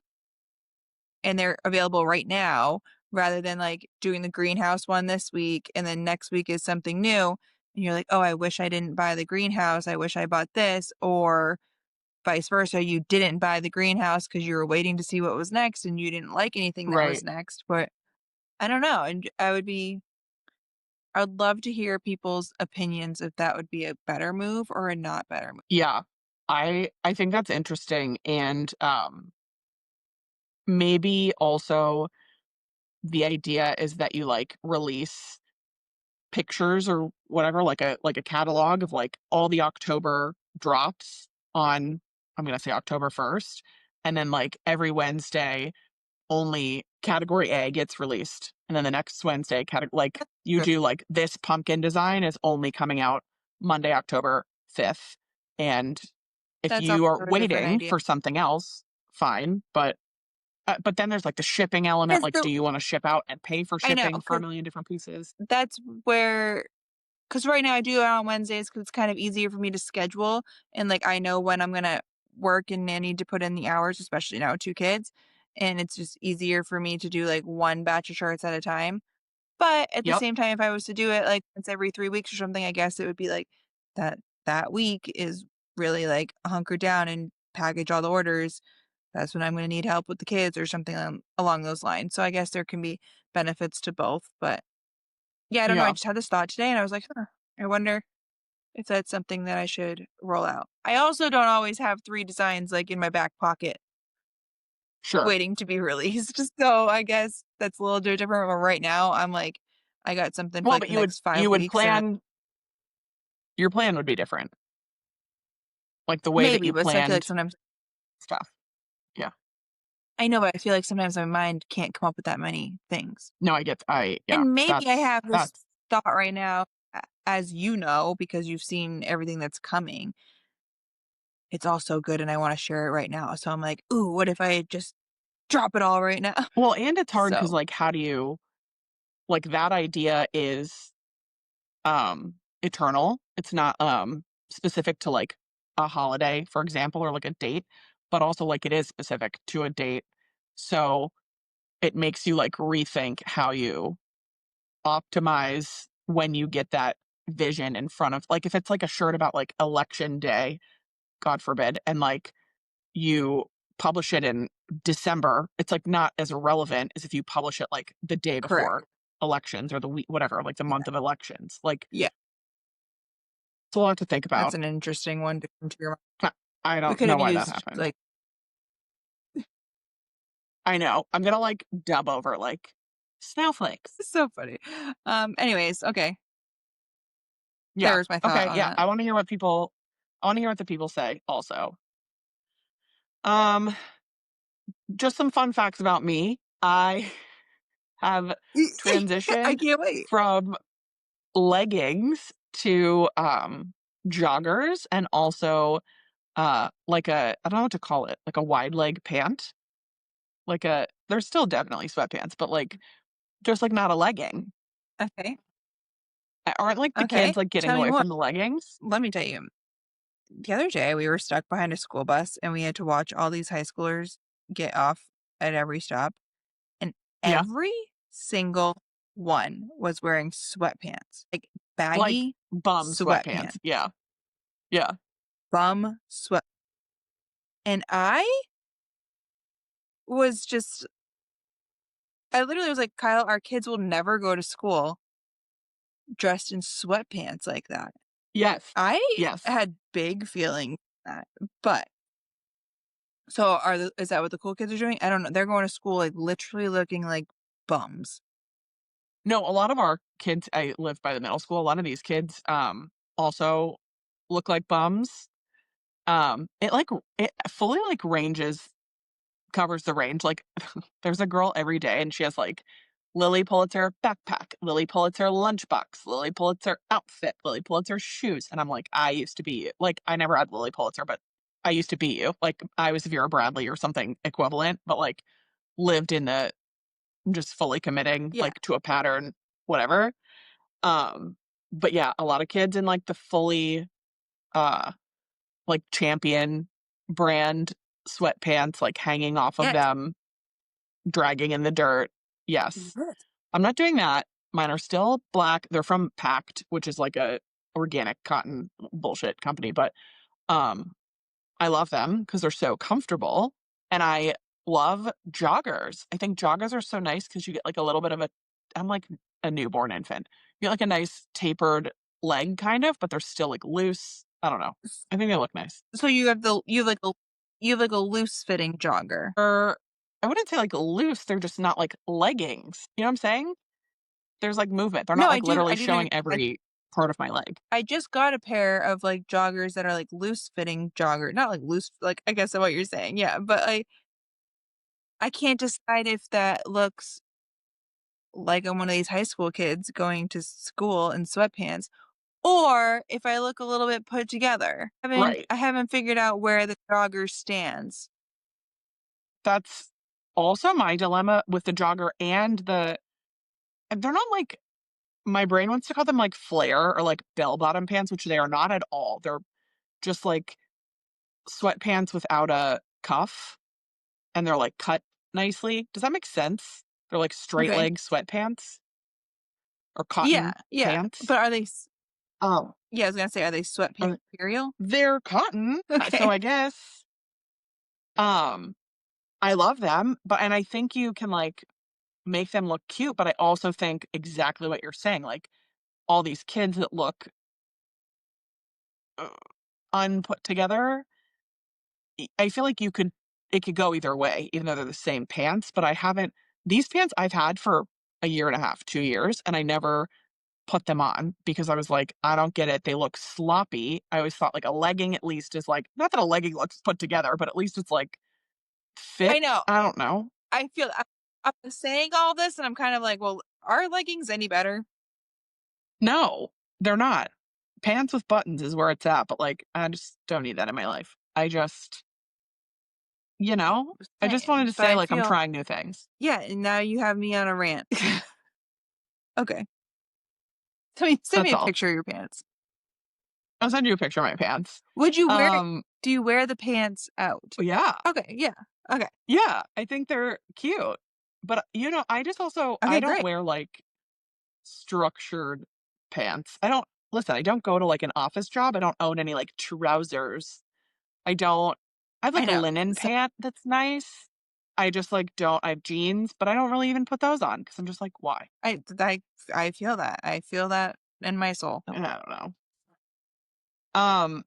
and they're available right now rather than like doing the greenhouse one this week and then next week is something new and you're like, "Oh, I wish I didn't buy the greenhouse. I wish I bought this," or vice versa, you didn't buy the greenhouse because you were waiting to see what was next and you didn't like anything that was Right. next. But I don't know, and I would love to hear people's opinions if that would be a better move or a not better move. Yeah. I think that's interesting, and, maybe also the idea is that you, like, release pictures or whatever, like a catalog of, like, all the October drops on, I'm gonna say October 1st, and then, like, every Wednesday, only category A gets released, and then the next Wednesday, like, you True. do, like, this pumpkin design is only coming out Monday, October 5th, and if That's also you are a different waiting idea. for something else, fine, but then there's, like, the shipping element, Because like, do you wanna ship out and pay for I know, shipping for a because million different pieces? that's where 'cause right now I do it on Wednesdays because it's kind of easier for me to schedule, and, like, I know when I'm gonna work and I need to put in the hours, especially now with 2 kids, and it's just easier for me to do, like, 1 batch of shirts at a time. But at the Yep. same time, if I was to do it, like, once every 3 weeks or something, I guess it would be, like, that that week is really, like, hunker down and package all the orders. That's when I'm gonna need help with the kids or something, along those lines. So I guess there can be benefits to both, but yeah, I don't know, I Yeah. just had this thought today and I was like, "Huh, I wonder if that's something that I should roll out." I also don't always have 3 designs, like, in my back pocket Sure. waiting to be released, so I guess that's a little bit different, but right now, I'm like, I got something for, Well, like, but the next 5 you would weeks and plan your plan would be different, like, the way that maybe, you but so I feel like planned sometimes stuff. Yeah. I know, but I feel like sometimes my mind can't come up with that many things. No, yeah, And maybe I have this that's thought right now, as you know, because you've seen everything that's coming. It's all so good and I wanna share it right now. So I'm like, "Ooh, what if I just drop it all right now?" well, and it's hard because, So, like, how do you like, that idea is, eternal. It's not, specific to, like, a holiday, for example, or, like, a date, but also, like, it is specific to a date. So, it makes you, like, rethink how you optimize when you get that vision in front of, like, if it's, like, a shirt about, like, election day, God forbid, and, like, you publish it in December, it's, like, not as relevant as if you publish it, like, the day correct. before elections or the week whatever, like, the Yeah. month of elections. Like, Yeah, it's a lot to think that's about. an interesting one to come to your mind. I I We don't could know have why that used, happened. like I know. I'm gonna, like, dub over, like, snowflakes. so funny. Anyways, okay. Yeah. There's my thought Okay, on yeah, that. I wanna hear what the people say also. Um, just some fun facts about me. I have I transitioned can't wait. from leggings to, joggers and also, like I don't know what to call it, like a wide leg pant, like a there's still definitely sweatpants, but, like, just, like, not a legging. Okay. Aren't, like, the Okay. kids, like, getting Tell me away more. from the leggings? Let me tell you. The other day, we were stuck behind a school bus and we had to watch all these high schoolers get off at every stop. And Yeah. every single one was wearing sweatpants, like Like, baggy bum sweatpants, sweatpants. Yeah. Yeah. bum sweat. And was just, I literally was like, Kyle, our kids will never go to school dressed in sweatpants like that. Yes. I Yes. had big feelings that, but so is that what the cool kids are doing? I don't know. They're going to school like literally looking like bums. No, a lot of our kids I live by the middle school, a lot of these kids, also look like bums. It fully, like, covers the range, like, there's a girl every day, and she has, like, Lily Pulitzer backpack, Lily Pulitzer lunchbox, Lily Pulitzer outfit, Lily Pulitzer shoes, and I'm like, "I used to be you." Like, I never had Lily Pulitzer, but I used to be you. Like, I was Vera Bradley or something equivalent, but, like, lived in the just fully committing, Yeah. like, to a pattern, whatever. Um, but yeah, a lot of kids in, like, the fully, uh, like, Champion brand sweatpants, like, hanging off of Yes. them, dragging in the dirt. Yes. Yes. I'm not doing that. Mine are still black. They're from Pact, which is like a organic cotton bullshit company, but, um, I love them because 'cause they're so comfortable, and I love joggers. I think joggers are so nice because you get, like, a little bit of a I'm like a newborn infant. You get, like, a nice tapered leg kind of, but they're still, like, loose. I don't know. I think they look nice. So you have like a loose fitting jogger. Or I wouldn't say, like, loose, they're just not, like, leggings. You know what I'm saying? There's, like, movement. They're No, not, like, I literally do know showing every part of my leg. I just got a pair of like joggers that are like loose fitting jogger, not like loose, like I guess what you're saying. Yeah. But I can't decide if that looks like I'm one of these high school kids going to school in sweatpants or if I look a little bit put together. Right. I haven't figured out where the jogger stands. That's also my dilemma with the jogger and they're not, like my brain wants to call them, like, flare or, like, bell-bottom pants, which they are not at all. They're just, like, sweatpants without a cuff, and they're, like, cut nicely. Does that make sense? They're, like, straight Okay. leg sweatpants or Yeah. cotton Yeah. pants. But are they, Oh. yeah, I was going to say, are they sweatpants Uh, material? they're cotton, so Okay. I guess, um, I love them, but and I think you can, like, make them look cute, but I also think exactly what you're saying, like, all these kids that look, uh, unput together, I feel like it could go either way, even though they're the same pants, but I haven't these pants I've had for a year and a half, 2 years, and I never put them on because I was like, "I don't get it, they look sloppy." I always thought, like, a legging at least is, like not that a legging looks put together, but at least it's, like, I fit. know. I don't know. I feel I'm saying all this and I'm kind of like, well, are leggings any better? No, they're not. Pants with buttons is where it's at, but, like, I just don't need that in my life. I just you know? Just I just wanted saying. to But say, I like, I'm feel, trying new things. yeah, and now you have me on a rant. Okay. Send me That's a all. picture of your pants. I'll send you a picture of my pants. Would you wear Um, do you wear the pants out? yeah. Okay, yeah. Okay. Yeah, I think they're cute. But, I just also I Okay, don't great. wear, like, structured pants. I don't go to, like, an office job. I don't own any, like, trousers. I don't I have, I like, a know. linen So pant that's nice. I just, like, don't I have jeans, but I don't really even put those on because 'cause I'm just like, "Why?" I feel that. I feel that in my soul. I don't know. Um,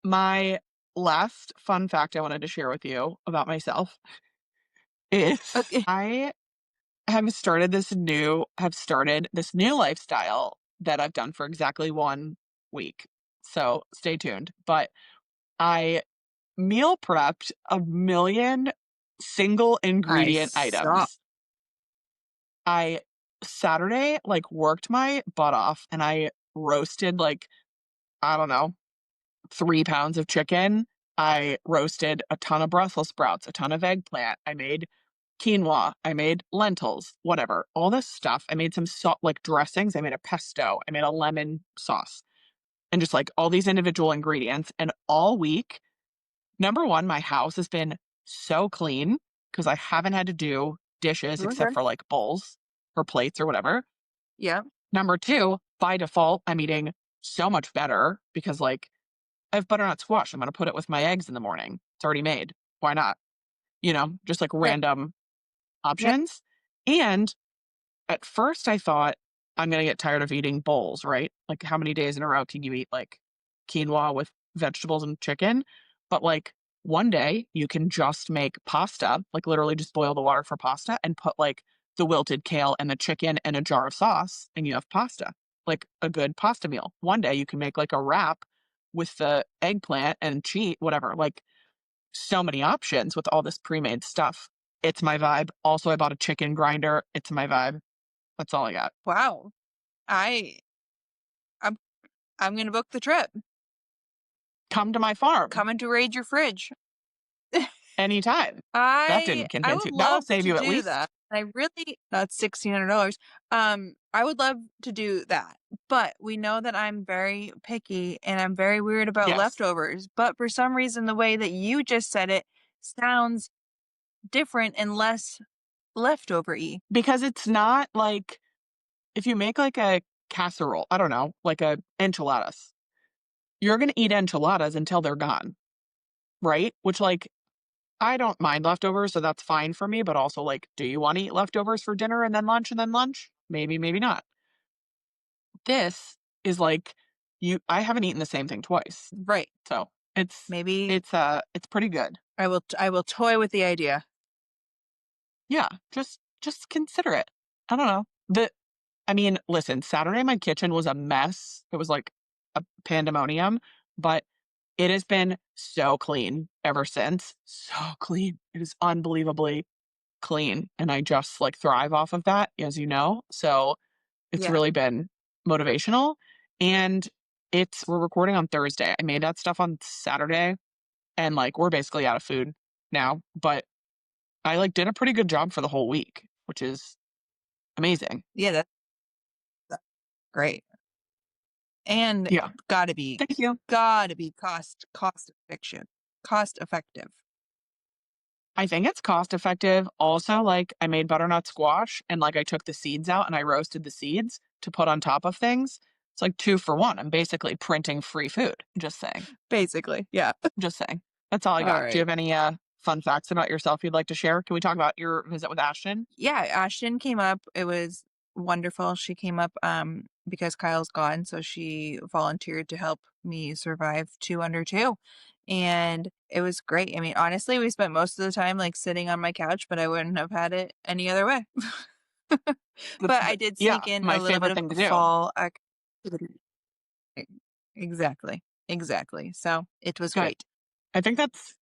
my last fun fact I wanted to share with you about myself is Okay. I have started this new lifestyle that I've done for exactly 1 week. So, stay tuned. But I meal prepped a million single I ingredient saw. items. I Saturday, like, worked my butt off and I roasted, like, I don't know, 3 pounds of chicken. I roasted a ton of Brussels sprouts, a ton of eggplant. I made quinoa, I made lentils, whatever, all this stuff. I made some like dressings. I made a pesto. I made a lemon sauce and just like all these individual ingredients. And all week, number one, my house has been so clean because I haven't had to do dishes except Okay. for like bowls or plates or whatever. Yeah. Number two, by default, I'm eating so much better because like I have butternut squash. I'm going to put it with my eggs in the morning. It's already made. Why not? Just like Right. random Yeah. options. And at first, I thought I'm gonna get tired of eating bowls, right? Like, how many days in a row can you eat like quinoa with vegetables and chicken? But like one day, you can just make pasta, like literally just boil the water for pasta and put like the wilted kale and the chicken and a jar of sauce, and you have pasta, like a good pasta meal. One day, you can make like a wrap with the eggplant and cheese, whatever. Like, so many options with all this pre-made stuff. It's my vibe. Also, I bought a chicken grinder. It's my vibe. That's all I got. Wow. I I'm I'm gonna book the trip. Come to my farm Coming to raid your fridge. anytime. That didn't I convince would you. That'll love save to you at do least. that. I really that's $1,600. I would love to do that, but we know that I'm very picky and I'm very weird about Yes. leftovers, but for some reason, the way that you just said it sounds different and less leftover-y. Because it's not like if you make like a casserole, I don't know, like a enchiladas, you're going to eat enchiladas until they're gone, right? Which, like, I don't mind leftovers, so that's fine for me. But also, like, do you want to eat leftovers for dinner and then lunch and then lunch? Maybe, maybe not. This is like I haven't eaten the same thing twice. Right. So, it's Maybe it's pretty good. I will toy with the idea. Yeah, just consider it. I don't know. I mean, listen, Saturday my kitchen was a mess. It was like a pandemonium, but it has been so clean ever since. So clean. It is unbelievably clean, and I just like thrive off of that, as you know. So, it's Yeah. really been motivational, and we're recording on Thursday. I made that stuff on Saturday, and, like, we're basically out of food now, but I, like, did a pretty good job for the whole week, which is amazing. Yeah, that's great. And Yeah. gotta be Thank you. gotta be cost effective. I think it's cost effective. Also, like, I made butternut squash and, like, I took the seeds out and I roasted the seeds to put on top of things. It's like 2 for 1. I'm basically printing free food. Just saying. Basically, yeah. Just saying. That's all I got. Do you Alright. have any, fun facts about yourself you'd like to share? Can we talk about your visit with Ashton? Yeah, Ashton came up, it was wonderful. She came up, because Kyle's gone, so she volunteered to help me survive 2 under 2, and it was great. I mean, honestly, we spent most of the time, like, sitting on my couch, but I wouldn't have had it any other way. That's But I the did yeah, sneak in a my little bit favorite of thing to do. fall activity. E exactly, exactly. So, it was Good. great. I think that's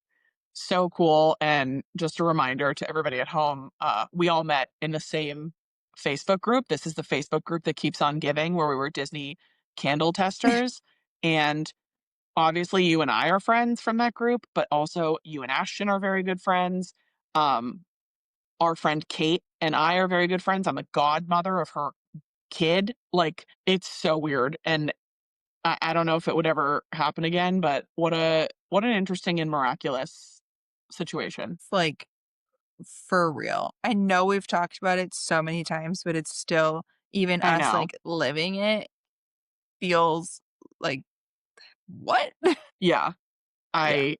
so cool, and just a reminder to everybody at home, we all met in the same Facebook group. This is the Facebook group that keeps on giving, where we were Disney candle testers, and obviously, you and I are friends from that group, but also you and Ashton are very good friends. Um, our friend Kate and I are very good friends. I'm a godmother of her kid. Like, it's so weird, and I don't know if it would ever happen again, but what an interesting and miraculous situation. It's like, for real. I know we've talked about it so many times, but it's still even I us, know. like, living it feels like, "What?" Yeah. Yeah,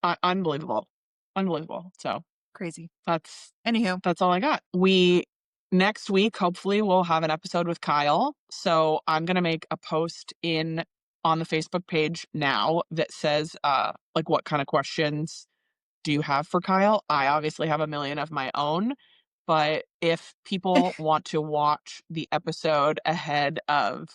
I unbelievable. Unbelievable. So, crazy. that's Anywho, that's all I got. We next week, hopefully, we'll have an episode with Kyle. So, I'm gonna make a post in on the Facebook page now that says, like, what kind of questions do you have for Kyle? I obviously have a million of my own, but if people want to watch the episode ahead of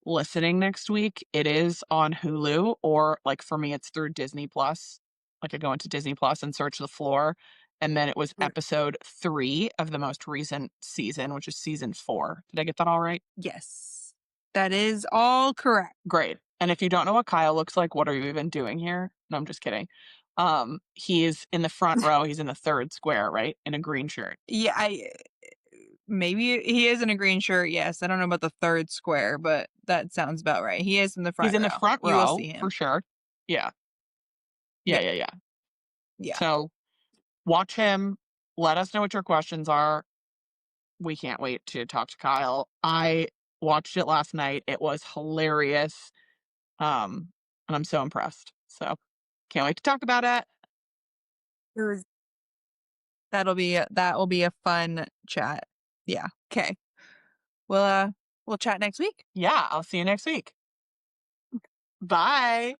listening next week, it is on Hulu, or like for me, it's through Disney Plus. Like, I go into Disney Plus and search the floor. And then it was r episode 3 of the most recent season, which is season 4. Did I get that all right? yes. That is all correct. Great. And if you don't know what Kyle looks like, what are you even doing here? No, I'm just kidding. He is in the front row. He's in the third square, right? In a green shirt. Yeah, I maybe he is in a green shirt. Yes, I don't know about the third square, but that sounds about right. He is in the He's front in the row. front You will row see for him. sure. Yeah. Yeah, Yeah, yeah, yeah. yeah. So watch him. Let us know what your questions are. We can't wait to talk to Kyle. I watched it last night. It was hilarious. And I'm so impressed. So can't wait to talk about it. It was that will be a fun chat. Yeah. Okay. We'll chat next week. Yeah, I'll see you next week. Bye.